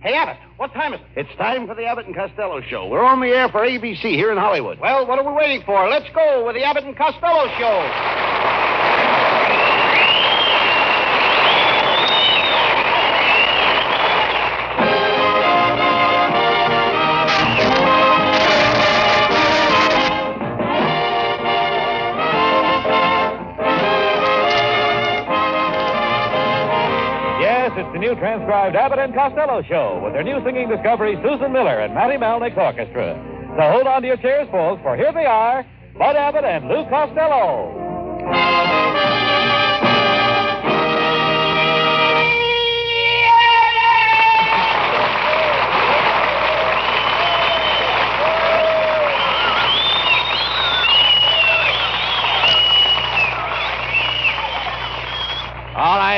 Hey, Abbott, what time is it? It's time for the Abbott and Costello Show. We're on the air for ABC here in Hollywood. Well, what are we waiting for? Let's go with the Abbott and Costello Show. It's the new transcribed Abbott and Costello Show with their new singing discovery, Susan Miller and Matty Malnick's orchestra. So hold on to your chairs, folks, for here they are, Bud Abbott and Lou Costello.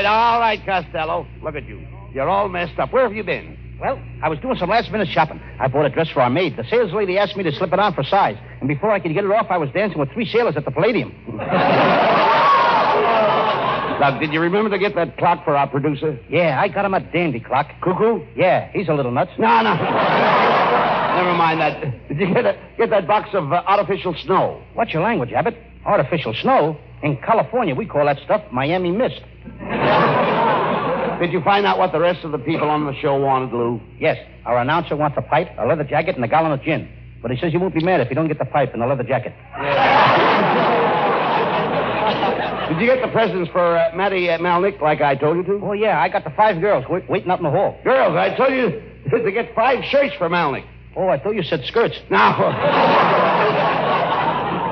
All right, Costello. Look at you. You're all messed up. Where have you been? Well, I was doing some last-minute shopping. I bought a dress for our maid. The sales lady asked me to slip it on for size. And before I could get it off, I was dancing with 3 sailors at the Palladium. Now, did you remember to get that clock for our producer? Yeah, I got him a dandy clock. Cuckoo? Yeah, he's a little nuts. No. Never mind that. Did you get that box of artificial snow? What's your language, Abbott? Artificial snow? In California, we call that stuff Miami Mist. Did you find out what the rest of the people on the show wanted, Lou? Yes. Our announcer wants a pipe, a leather jacket, and a gallon of gin. But he says you won't be mad if you don't get the pipe and the leather jacket. Did you get the presents for Matty Malnick like I told you to? Oh, yeah. I got the 5 girls waiting out in the hall. Girls, I told you to get 5 shirts for Malnick. Oh, I thought you said skirts. Now,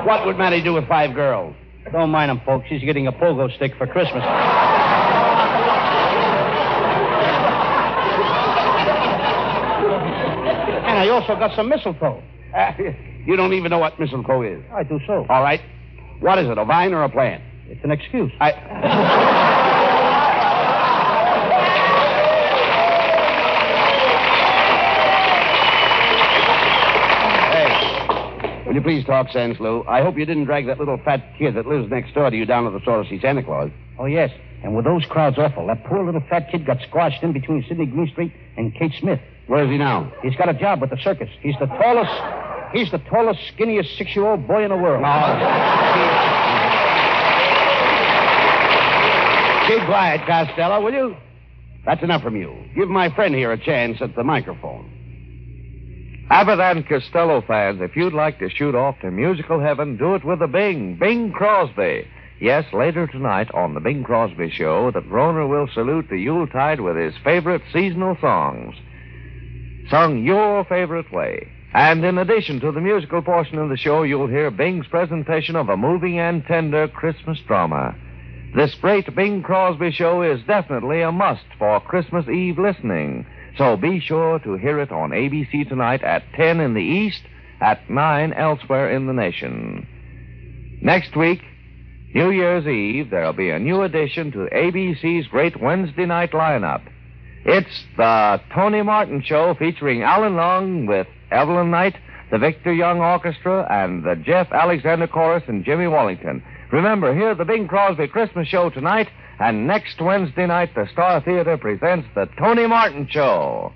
what would Matty do with 5 girls? Don't mind him, folks. He's getting a pogo stick for Christmas. And I also got some mistletoe. You don't even know what mistletoe is. I do so. All right. What is it, a vine or a plant? It's an excuse. Hey, will you please talk sense, Lou? I hope you didn't drag that little fat kid that lives next door to you down to the store to see Santa Claus. Oh, yes. And with those crowds awful, that poor little fat kid got squashed in between Sidney Greenstreet and Kate Smith. Where is he now? He's got a job with the circus. He's the tallest, skinniest 6-year-old boy in the world. Keep quiet, Costello, will you? That's enough from you. Give my friend here a chance at the microphone. Abbott and Costello fans, if you'd like to shoot off to musical heaven, do it with a Bing Crosby. Yes, later tonight on the Bing Crosby Show, the droner will salute the Yuletide with his favorite seasonal songs, sung your favorite way. And in addition to the musical portion of the show, you'll hear Bing's presentation of a moving and tender Christmas drama. This great Bing Crosby Show is definitely a must for Christmas Eve listening. So be sure to hear it on ABC tonight at 10 in the East, at 9 elsewhere in the nation. Next week, New Year's Eve, there'll be a new addition to ABC's great Wednesday night lineup. It's the Tony Martin Show featuring Alan Long with Evelyn Knight, the Victor Young Orchestra, and the Jeff Alexander Chorus and Jimmy Wallington. Remember, hear the Bing Crosby Christmas Show tonight, and next Wednesday night, the Star Theater presents the Tony Martin Show.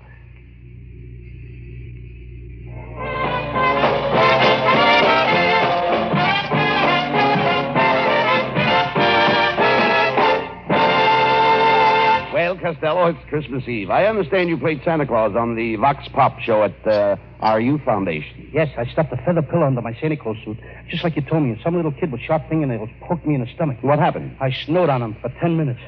Well, Costello, it's Christmas Eve. I understand you played Santa Claus on the Vox Pop show at our youth foundation. Yes, I stuffed a feather pillow under my Santa Claus suit, just like you told me, and some little kid with sharp fingernails poked me in the stomach. What happened? I snowed on him for 10 minutes.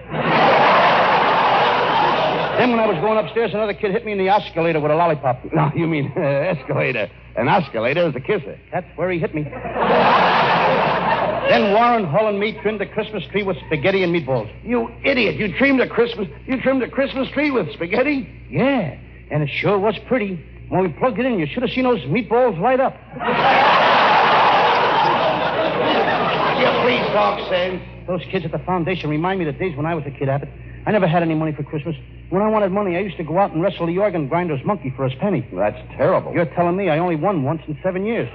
Then when I was going upstairs, another kid hit me in the escalator with a lollipop. No, you mean escalator. An escalator is a kisser. That's where he hit me. Then Warren, Hull, and me trimmed the Christmas tree with spaghetti and meatballs. You idiot! You trimmed a Christmas tree with spaghetti? Yeah, and it sure was pretty. When we plugged it in, you should have seen those meatballs light up. You please talk sense. Those kids at the foundation remind me of the days when I was a kid, Abbott. I never had any money for Christmas. When I wanted money, I used to go out and wrestle the organ grinder's monkey for his penny. That's terrible. You're telling me I only won once in 7 years.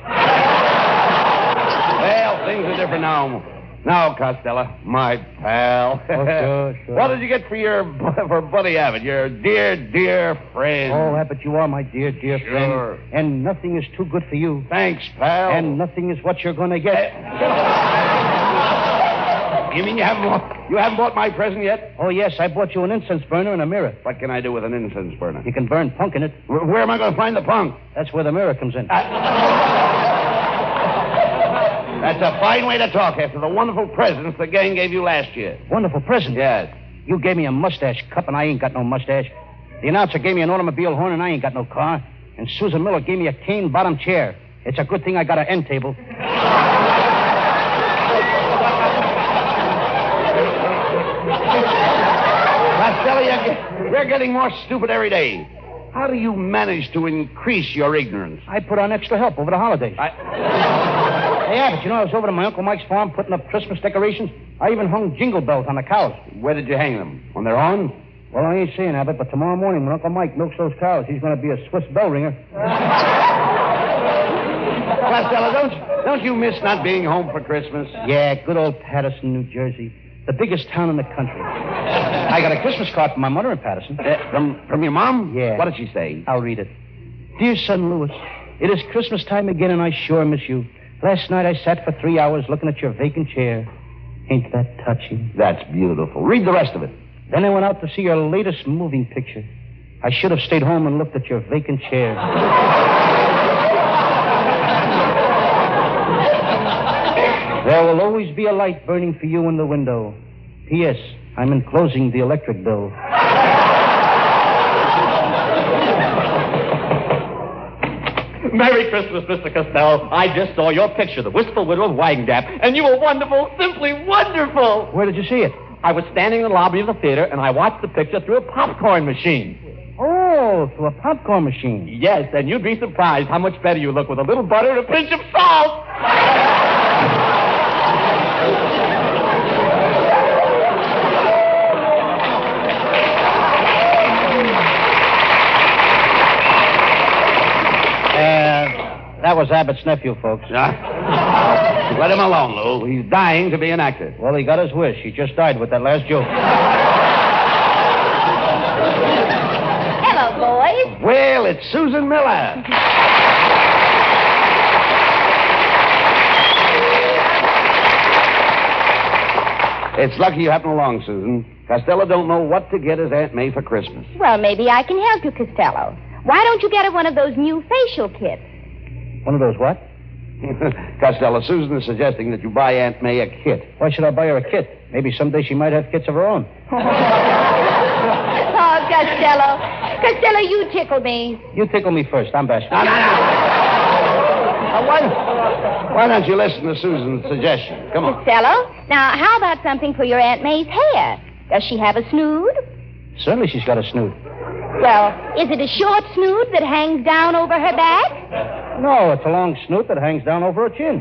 Well, things are different now. Now, Costello, my pal. Sure. What did you get for Buddy Abbott, your dear friend? Oh, Abbott, you are my dear Sure. friend. And nothing is too good for you. Thanks, pal. And nothing is what you're going to get. You mean you haven't bought my present yet? Oh, yes, I bought you an incense burner and a mirror. What can I do with an incense burner? You can burn punk in it. Where am I going to find the punk? That's where the mirror comes in. That's a fine way to talk after the wonderful presents the gang gave you last year. Wonderful present. Yes. You gave me a mustache cup, and I ain't got no mustache. The announcer gave me an automobile horn, and I ain't got no car. And Susan Miller gave me a cane bottom chair. It's a good thing I got an end table. Costello, you're getting more stupid every day. How do you manage to increase your ignorance? I put on extra help over the holidays. Hey, Abbott, you know I was over to my Uncle Mike's farm putting up Christmas decorations? I even hung jingle bells on the cows. Where did you hang them? On their own? Well, I ain't saying, Abbott, but tomorrow morning when Uncle Mike milks those cows, he's going to be a Swiss bell ringer. Costello, don't you miss not being home for Christmas? Yeah, good old Patterson, New Jersey. The biggest town in the country. I got a Christmas card from my mother in Patterson. From your mom? Yeah. What did she say? I'll read it. Dear son Louis, it is Christmas time again, and I sure miss you. Last night I sat for 3 hours looking at your vacant chair. Ain't that touching? That's beautiful. Read the rest of it. Then I went out to see your latest moving picture. I should have stayed home and looked at your vacant chair. There will always be a light burning for you in the window. P.S. I'm enclosing the electric bill. Merry Christmas, Mr. Costello. I just saw your picture, The Wistful Widow of Wagandap, and you were wonderful, simply wonderful. Where did you see it? I was standing in the lobby of the theater, and I watched the picture through a popcorn machine. Oh, through a popcorn machine. Yes, and you'd be surprised how much better you look with a little butter and a pinch of salt. That was Abbott's nephew, folks. Let him alone, Lou. He's dying to be an actor. Well, he got his wish. He just died with that last joke. Hello, boys. Well, it's Susan Miller. It's lucky you happened along, Susan. Costello don't know what to get his Aunt May for Christmas. Well, maybe I can help you, Costello. Why don't you get her one of those new facial kits? One of those what? Costello, Susan is suggesting that you buy Aunt May a kit. Why should I buy her a kit? Maybe someday she might have kits of her own. Oh, Costello. Costello, you tickle me. You tickle me first. I'm bashful. Why don't you listen to Susan's suggestion? Come on. Costello, now, how about something for your Aunt May's hair? Does she have a snood? Certainly she's got a snoot. Well, is it a short snood that hangs down over her back? No, it's a long snoot that hangs down over her chin.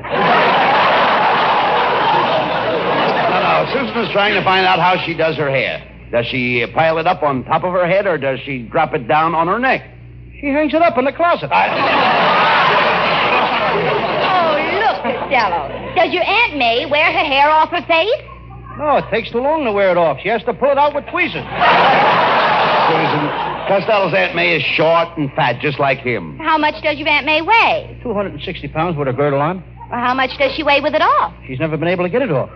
No, Susan is trying to find out how she does her hair. Does she pile it up on top of her head, or does she drop it down on her neck? She hangs it up in the closet. Oh, look, Costello. Does your Aunt May wear her hair off her face? No, it takes too long to wear it off. She has to pull it out with tweezers. Susan, Costello's Aunt May is short and fat, just like him. How much does your Aunt May weigh? 260 pounds with her girdle on. Well, how much does she weigh with it off? She's never been able to get it off.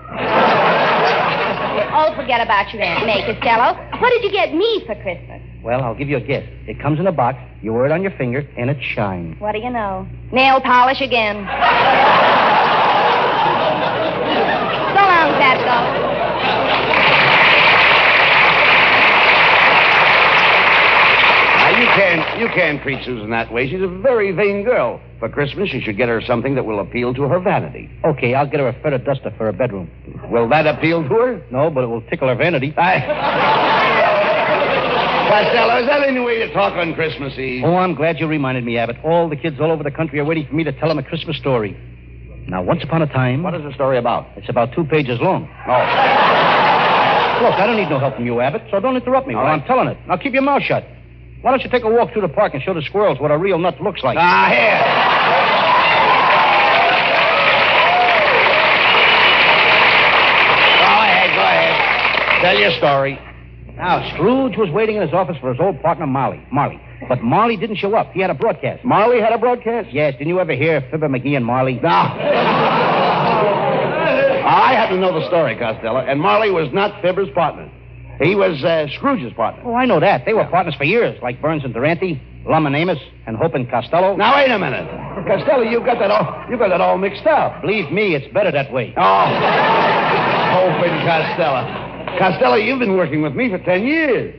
Oh, forget about your Aunt May, Costello. What did you get me for Christmas? Well, I'll give you a gift. It comes in a box, you wear it on your finger, and it shines. What do you know? Nail polish again. So long, Satchel. You can't treat Susan that way. She's a very vain girl. For Christmas, you should get her something that will appeal to her vanity. Okay, I'll get her a feather duster for her bedroom. Will that appeal to her? No, but it will tickle her vanity. Costello, is that any way to talk on Christmas Eve? Oh, I'm glad you reminded me, Abbott. All the kids all over the country are waiting for me to tell them a Christmas story. Now, once upon a time... What is the story about? It's about 2 pages long. Oh. Look, I don't need no help from you, Abbott, so don't interrupt me while I'm telling it. Now, keep your mouth shut. Why don't you take a walk through the park and show the squirrels what a real nut looks like? Here. Tell your story. Now, Scrooge was waiting in his office for his old partner, Marley. But Marley didn't show up. He had a broadcast. Marley had a broadcast? Yes, didn't you ever hear Fibber McGee and Marley? No. I happen to know the story, Costello, and Marley was not Fibber's partner. He was Scrooge's partner. Oh, I know that. They were partners for years, like Burns and Durante, Lum and Amos, and Hope and Costello. Now, wait a minute. Costello, you've got that all mixed up. Believe me, it's better that way. Oh, Hope and Costello. Costello, you've been working with me for 10 years.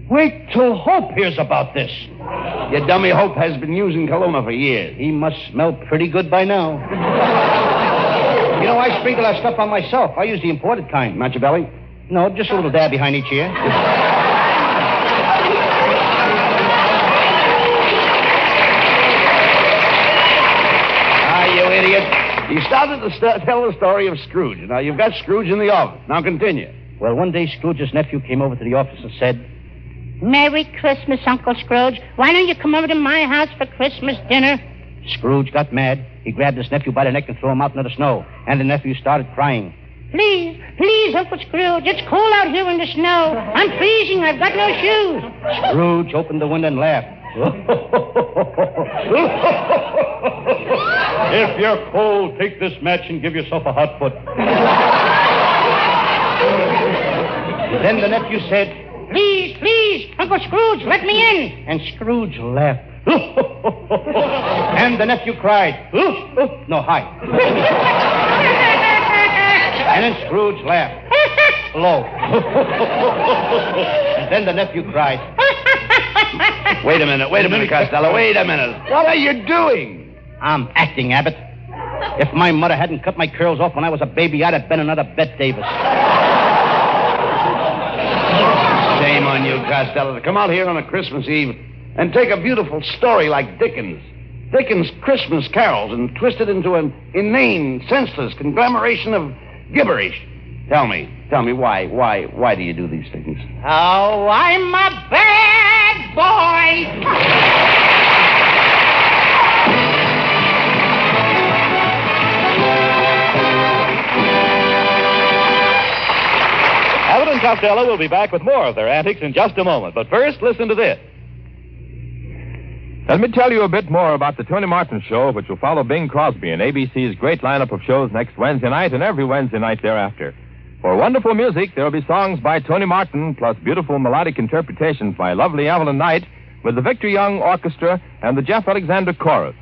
Wait till Hope hears about this. Your dummy Hope has been using Kaluma for years. He must smell pretty good by now. You know, I sprinkle that stuff on myself. I use the imported kind. Machiavelli? No, just a little dab behind each ear. You idiot. You started to tell the story of Scrooge. Now, you've got Scrooge in the office. Now, continue. Well, one day, Scrooge's nephew came over to the office and said, Merry Christmas, Uncle Scrooge. Why don't you come over to my house for Christmas dinner? Scrooge got mad. He grabbed his nephew by the neck and threw him out into the snow. And the nephew started crying. Please, please, Uncle Scrooge. It's cold out here in the snow. I'm freezing. I've got no shoes. Scrooge opened the window and laughed. If you're cold, take this match and give yourself a hot foot. Then the nephew said, Please, please, Uncle Scrooge, let me in. And Scrooge laughed. And the nephew cried, no, hi. And then Scrooge laughed. Low. And then the nephew cried. Wait a minute, Costello. Wait a minute. What are you doing? I'm acting, Abbott. If my mother hadn't cut my curls off when I was a baby, I'd have been another Bette Davis. Shame on you, Costello, to come out here on a Christmas Eve and take a beautiful story like Dickens' Christmas carols and twist it into an inane, senseless conglomeration of gibberish. Tell me, why do you do these things? Oh, I'm a bad boy. Abbott and Costello will be back with more of their antics in just a moment. But first, listen to this. Let me tell you a bit more about the Tony Martin Show, which will follow Bing Crosby in ABC's great lineup of shows next Wednesday night and every Wednesday night thereafter. For wonderful music, there will be songs by Tony Martin, plus beautiful melodic interpretations by lovely Evelyn Knight, with the Victor Young Orchestra and the Jeff Alexander Chorus.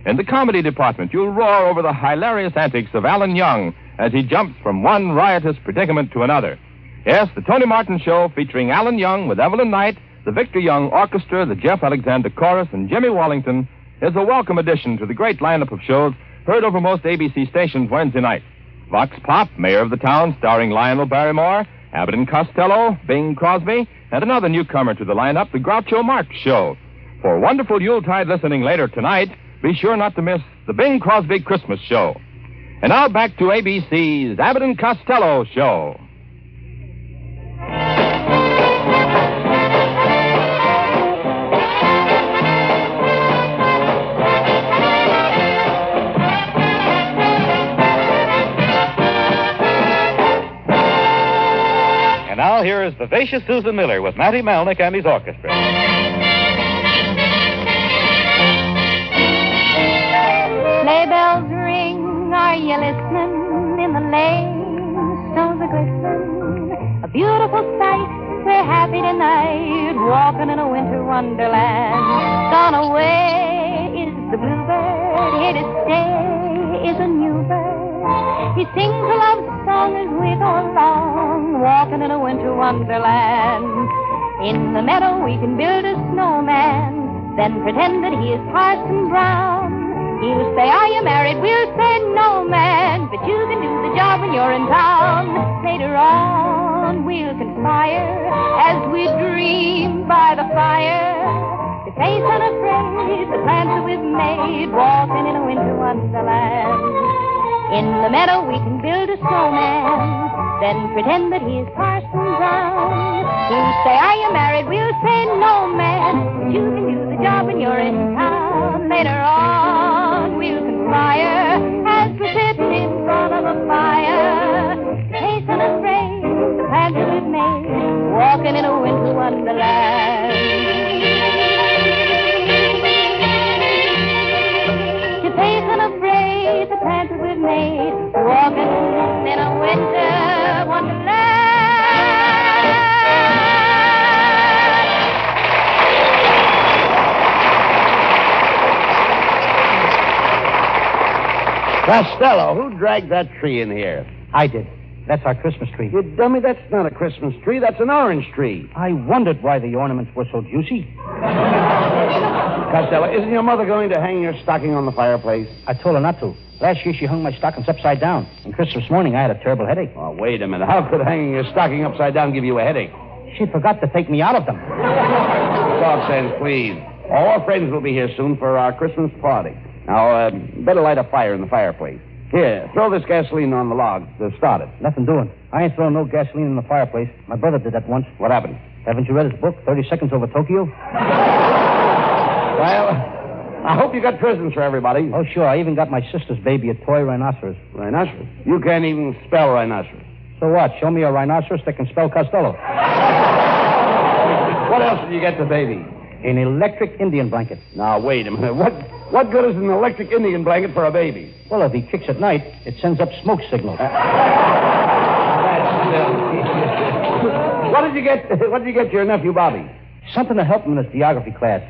In the comedy department, you'll roar over the hilarious antics of Alan Young as he jumps from one riotous predicament to another. Yes, the Tony Martin Show, featuring Alan Young with Evelyn Knight, the Victor Young Orchestra, the Jeff Alexander Chorus, and Jimmy Wallington, is a welcome addition to the great lineup of shows heard over most ABC stations Wednesday night. Vox Pop, Mayor of the Town, starring Lionel Barrymore, Abbott and Costello, Bing Crosby, and another newcomer to the lineup, the Groucho Marx Show. For wonderful Yuletide listening later tonight, be sure not to miss the Bing Crosby Christmas Show. And now back to ABC's Abbott and Costello Show. And now here is vivacious Susan Miller with Matty Malnick and his orchestra. Sleigh bells ring, are you listening? In the lane, snows are glistening. A beautiful sight, we're happy tonight, walking in a winter wonderland. Gone away is the bluebird, here to stay is a new bird. He sings a love song as we go along, walking in a winter wonderland. In the meadow we can build a snowman, then pretend that he is Parson Brown. He'll say, are you married? We'll say, no, man, but you can do the job when you're in town. Later on we'll conspire as we dream by the fire to face unafraid the plans that we've made, walking in a winter wonderland. In the meadow we can build a snowman, then pretend that he's Parson Brown. He'll say, are you married? We'll say, no, man, but you can do the job when you're in town. Later on we'll conspire as we're sitting in front of a fire, face unafraid the plans that we've made, Costello, who dragged that tree in here? I did. That's our Christmas tree. You dummy, that's not a Christmas tree. That's an orange tree. I wondered why the ornaments were so juicy. Costello, isn't your mother going to hang your stocking on the fireplace? I told her not to. Last year she hung my stockings upside down. And Christmas morning I had a terrible headache. Oh, wait a minute. How could hanging your stocking upside down give you a headache? She forgot to take me out of them. Talk sense, please. All our friends will be here soon for our Christmas party. Now, better light a fire in the fireplace. Here, throw this gasoline on the log to start it. Nothing doing. I ain't throwing no gasoline in the fireplace. My brother did that once. What happened? Haven't you read his book, 30 Seconds Over Tokyo? Well, I hope you got presents for everybody. Oh, sure. I even got my sister's baby a toy rhinoceros. Rhinoceros? You can't even spell rhinoceros. So what? Show me a rhinoceros that can spell Costello. What else did you get the baby? An electric Indian blanket. Now, wait a minute. What good is an electric Indian blanket for a baby? Well, if he kicks at night, it sends up smoke signals. What did you get to your nephew Bobby? Something to help him in his geography class.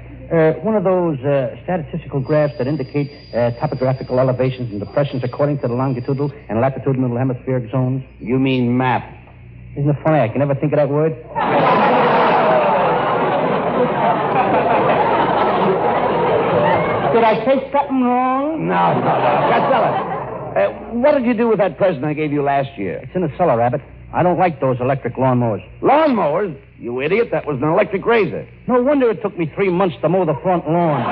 One of those statistical graphs that indicate topographical elevations and depressions according to the longitudinal and latitudinal hemispheric zones. You mean map? Isn't it funny? I can never think of that word. Did I say something wrong? No. Costello, what did you do with that present I gave you last year? It's in the cellar, Abbott. I don't like those electric lawnmowers. Lawnmowers? You idiot, that was an electric razor. No wonder it took me 3 months to mow the front lawn.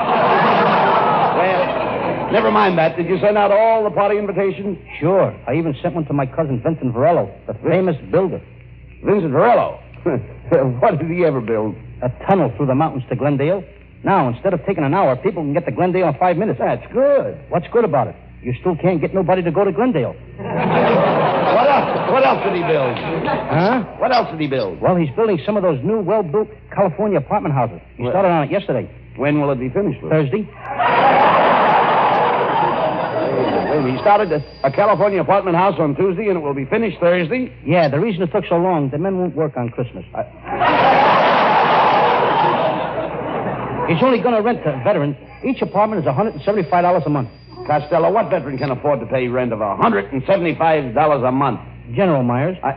Well, never mind that. Did you send out all the party invitations? Sure. I even sent one to my cousin Vincent Varello, the famous builder. Vincent Varello? What did he ever build? A tunnel through the mountains to Glendale. Now, instead of taking an hour, people can get to Glendale in 5 minutes. That's good. What's good about it? You still can't get nobody to go to Glendale. What else did he build? Huh? What else did he build? Well, he's building some of those new, well-built California apartment houses. He started on it yesterday. When will it be finished with? Thursday. He started a California apartment house on Tuesday, and it will be finished Thursday? Yeah, the reason it took so long, the men won't work on Christmas. He's only going to rent to veterans. Each apartment is $175 a month. Costello, what veteran can afford to pay rent of $175 a month? General Myers. Well,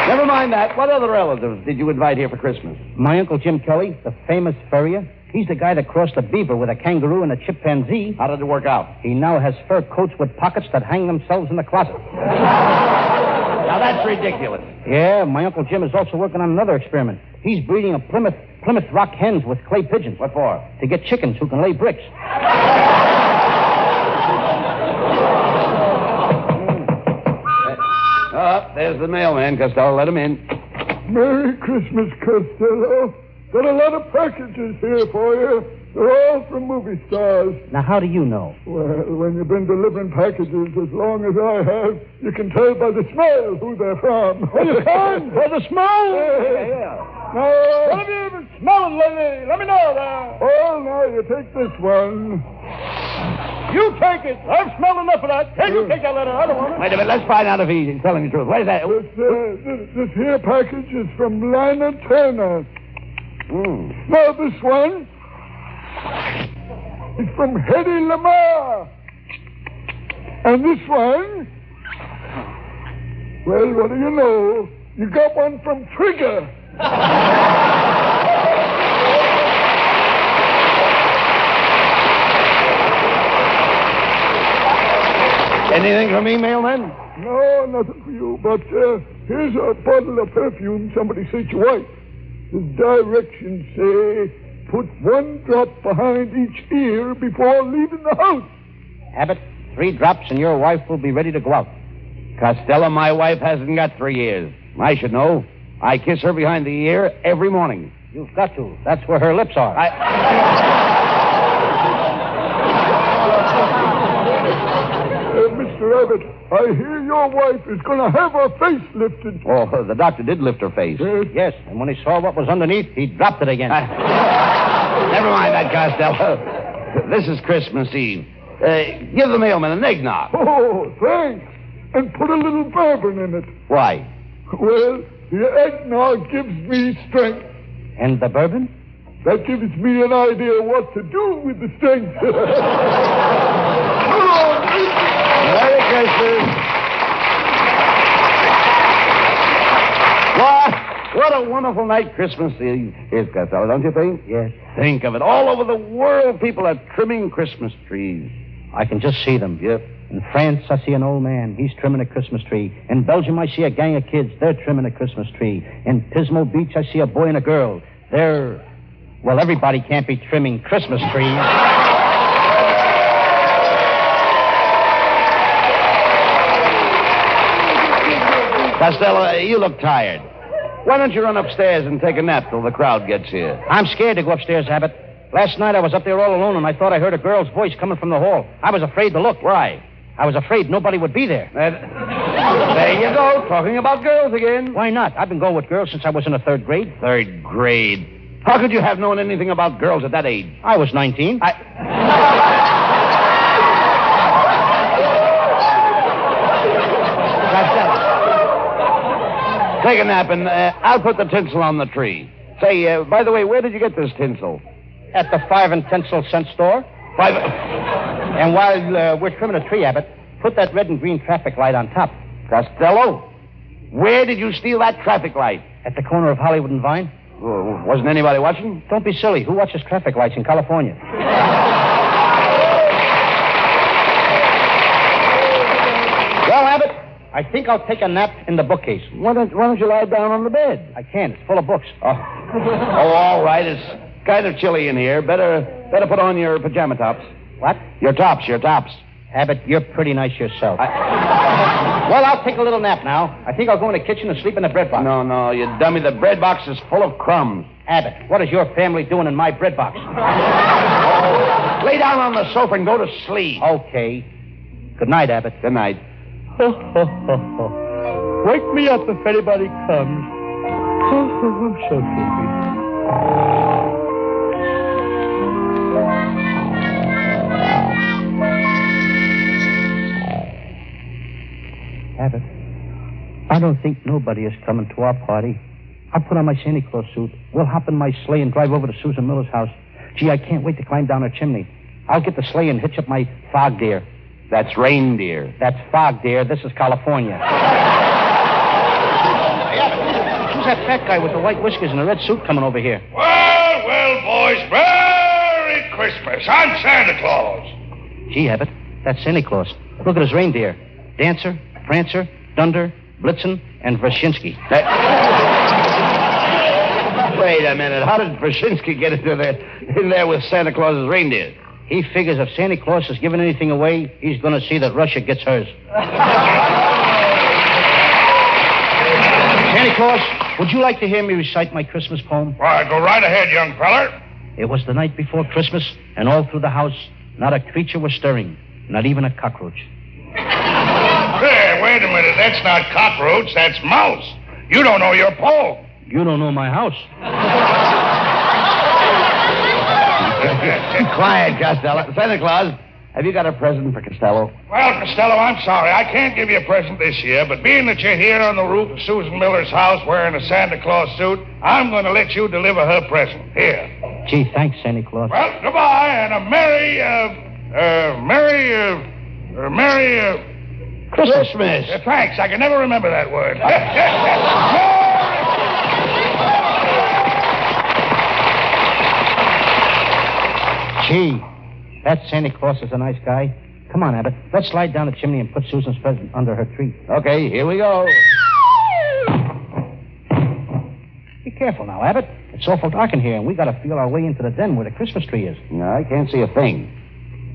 never mind that. What other relatives did you invite here for Christmas? My Uncle Jim Kelly, the famous farrier. He's the guy that crossed a beaver with a kangaroo and a chimpanzee. How did it work out? He now has fur coats with pockets that hang themselves in the closet. Now, that's ridiculous. Yeah, my Uncle Jim is also working on another experiment. He's breeding a Plymouth Rock hens with clay pigeons. What for? To get chickens who can lay bricks. There's the mailman, Costello. Let him in. Merry Christmas, Costello. Got a lot of packages here for you. They're all from movie stars. Now, how do you know? Well, when you've been delivering packages as long as I have, you can tell by the smell who they're from. Oh, you can? By the smell? Yeah. Now, what have you been smelling lately? Let me know there. Oh, now you take this one. You take it. I've smelled enough of that. Can you take that letter? I don't want it. Wait a minute. Let's find out if he's telling the truth. What is that? This here package is from Lina Turner. Now, this one is from Hedy Lamarr. And this one, well, what do you know? You got one from Trigger. Anything for me, mailman? No, nothing for you. But here's a bottle of perfume somebody sent your wife. The directions say put 1 drop behind each ear before leaving the house. Abbott, 3 drops and your wife will be ready to go out. Costello, my wife hasn't got 3 ears. I should know. I kiss her behind the ear every morning. You've got to. That's where her lips are. Mr. Abbott, I hear your wife is going to have her face lifted. Oh, the doctor did lift her face. Yes, and when he saw what was underneath, he dropped it again. Never mind that, Costello. This is Christmas Eve. Give the mailman an eggnog. Oh, thanks. And put a little bourbon in it. Why? Well, the eggnog gives me strength. And the bourbon? That gives me an idea what to do with the strength. Merry Christmas. What a wonderful night Christmas is, Costello, don't you think? Yes. Think of it. All over the world, people are trimming Christmas trees. I can just see them. Yep. In France, I see an old man. He's trimming a Christmas tree. In Belgium, I see a gang of kids. They're trimming a Christmas tree. In Pismo Beach, I see a boy and a girl. Well, everybody can't be trimming Christmas trees. Costello, you look tired. Why don't you run upstairs and take a nap till the crowd gets here? I'm scared to go upstairs, Abbott. Last night I was up there all alone, and I thought I heard a girl's voice coming from the hall. I was afraid to look. Why? I was afraid nobody would be there. There you go, talking about girls again. Why not? I've been going with girls since I was in the third grade. Third grade? How could you have known anything about girls at that age? I was 19. Take a nap, and I'll put the tinsel on the tree. Say, by the way, where did you get this tinsel? At the 5 and 10 cent store. And while we're trimming a tree, Abbott, put that red and green traffic light on top. Costello, where did you steal that traffic light? At the corner of Hollywood and Vine. Wasn't anybody watching? Don't be silly. Who watches traffic lights in California? Well, Abbott, I think I'll take a nap in the bookcase. Why don't you lie down on the bed? I can't. It's full of books. Oh, all right. It's kind of chilly in here. Better put on your pajama tops. What? Your tops. Abbott, you're pretty nice yourself. Well, I'll take a little nap now. I think I'll go in the kitchen and sleep in the bread box. No, you dummy. The bread box is full of crumbs. Abbott, what is your family doing in my bread box? Lay down on the sofa and go to sleep. Okay. Good night, Abbott. Good night. Wake me up if anybody comes. I'm so sleepy. Abbott, I don't think nobody is coming to our party. I'll put on my Santa Claus suit. We'll hop in my sleigh and drive over to Susan Miller's house. Gee, I can't wait to climb down her chimney. I'll get the sleigh and hitch up my fog deer. That's reindeer. That's fog deer. This is California. Who's that fat guy with the white whiskers and the red suit coming over here? Well, boys, Merry Christmas. I'm Santa Claus. Gee, Abbott, that's Santa Claus. Look at his reindeer. Dancer, Prancer, Dunder, Blitzen, and Wyszynski. Wait a minute. How did Wyszynski get in there with Santa Claus's reindeer? He figures if Santa Claus is giving anything away, he's going to see that Russia gets hers. Santa Claus, would you like to hear me recite my Christmas poem? Why, go right ahead, young feller. It was the night before Christmas, and all through the house, not a creature was stirring, not even a cockroach. Hey, wait a minute. That's not cockroach, that's mouse. You don't know your poem. You don't know my house. Quiet, Costello. Santa Claus, have you got a present for Costello? Well, Costello, I'm sorry. I can't give you a present this year, but being that you're here on the roof of Susan Miller's house wearing a Santa Claus suit, I'm going to let you deliver her present. Here. Gee, thanks, Santa Claus. Well, goodbye, and a merry Christmas. Thanks. I can never remember that word. Gee, that Santa Claus is a nice guy. Come on, Abbott. Let's slide down the chimney and put Susan's present under her tree. Okay, here we go. Be careful now, Abbott. It's awful dark in here, and we got to feel our way into the den where the Christmas tree is. No, I can't see a thing.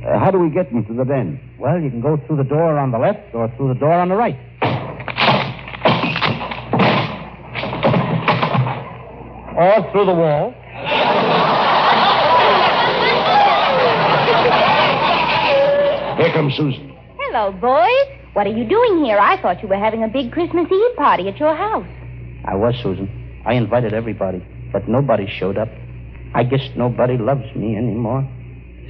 How do we get into the den? Well, you can go through the door on the left or through the door on the right. Or through the wall. Here comes Susan. Hello, boys. What are you doing here? I thought you were having a big Christmas Eve party at your house. I was, Susan. I invited everybody, but nobody showed up. I guess nobody loves me anymore.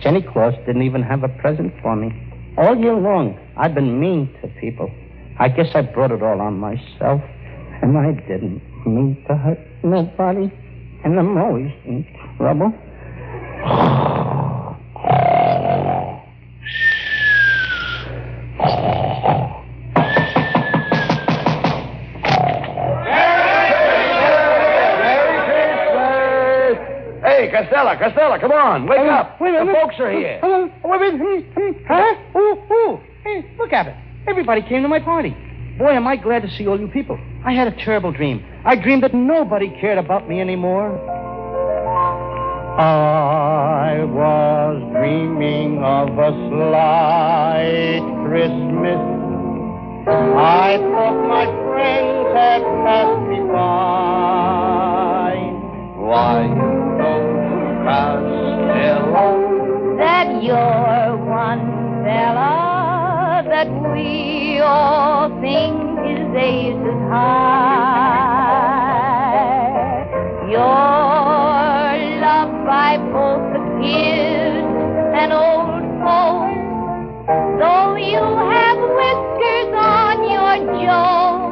Santa Claus didn't even have a present for me. All year long, I've been mean to people. I guess I brought it all on myself, and I didn't mean to hurt nobody. And I'm always in trouble. Hey, Costello, come on. Wake up. The folks are here. Huh? Ooh. Hey, look at it. Everybody came to my party. Boy, am I glad to see all you people. I had a terrible dream. I dreamed that nobody cared about me anymore. I was dreaming of a slight Christmas. I thought my friends had passed me by. Why, Costello, That you're one fella that we all think his ace is high. You're loved by both the kids and old folks, though you have whiskers on your jaw.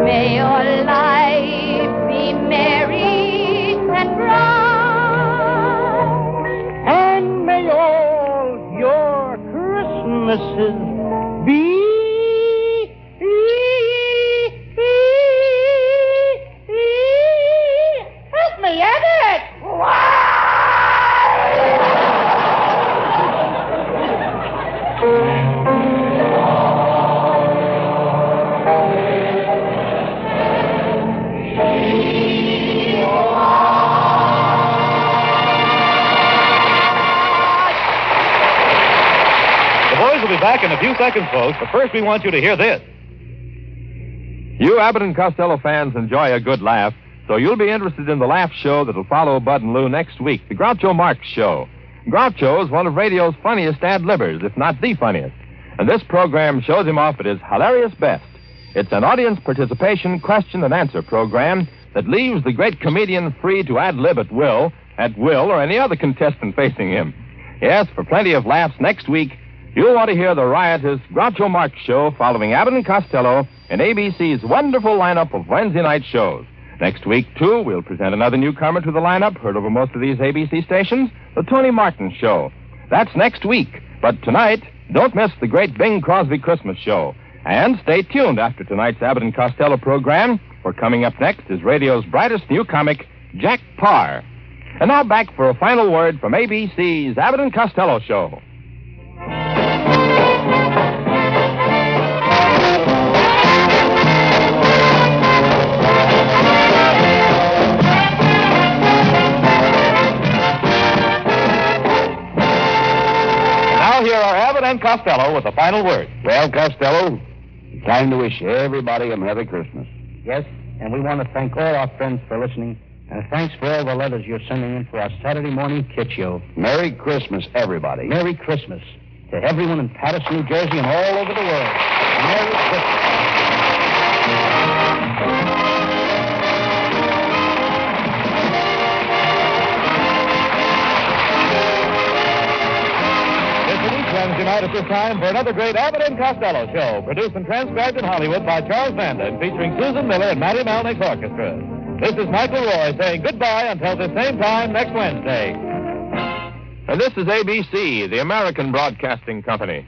May your life be merry and bright, and may all your Christmases be help me, Abbott! We'll be back in a few seconds, folks, but first we want you to hear this. You Abbott and Costello fans enjoy a good laugh, so you'll be interested in the laugh show that'll follow Bud and Lou next week, the Groucho Marx Show. Groucho is one of radio's funniest ad-libbers, if not the funniest. And this program shows him off at his hilarious best. It's an audience participation question and answer program that leaves the great comedian free to ad-lib at will, or any other contestant facing him. Yes, for plenty of laughs next week, you'll want to hear the riotous Groucho Marx Show following Abbott and Costello in ABC's wonderful lineup of Wednesday night shows. Next week, too, we'll present another newcomer to the lineup, heard over most of these ABC stations, the Tony Martin Show. That's next week. But tonight, don't miss the great Bing Crosby Christmas Show. And stay tuned after tonight's Abbott and Costello program, for coming up next is radio's brightest new comic, Jack Parr. And now back for a final word from ABC's Abbott and Costello Show. Here are Abbott and Costello with the final word. Well, Costello, time to wish everybody a Merry Christmas. Yes, and we want to thank all our friends for listening, and thanks for all the letters you're sending in for our Saturday morning kid show. Merry Christmas, everybody. Merry Christmas to everyone in Patterson, New Jersey, and all over the world. Merry Christmas. Wednesday night at this time for another great Abbott and Costello show, produced and transcribed in Hollywood by Charles Vanden, featuring Susan Miller and Matty Malnick's orchestra. This is Michael Roy saying goodbye until the same time next Wednesday. And this is ABC, the American Broadcasting Company.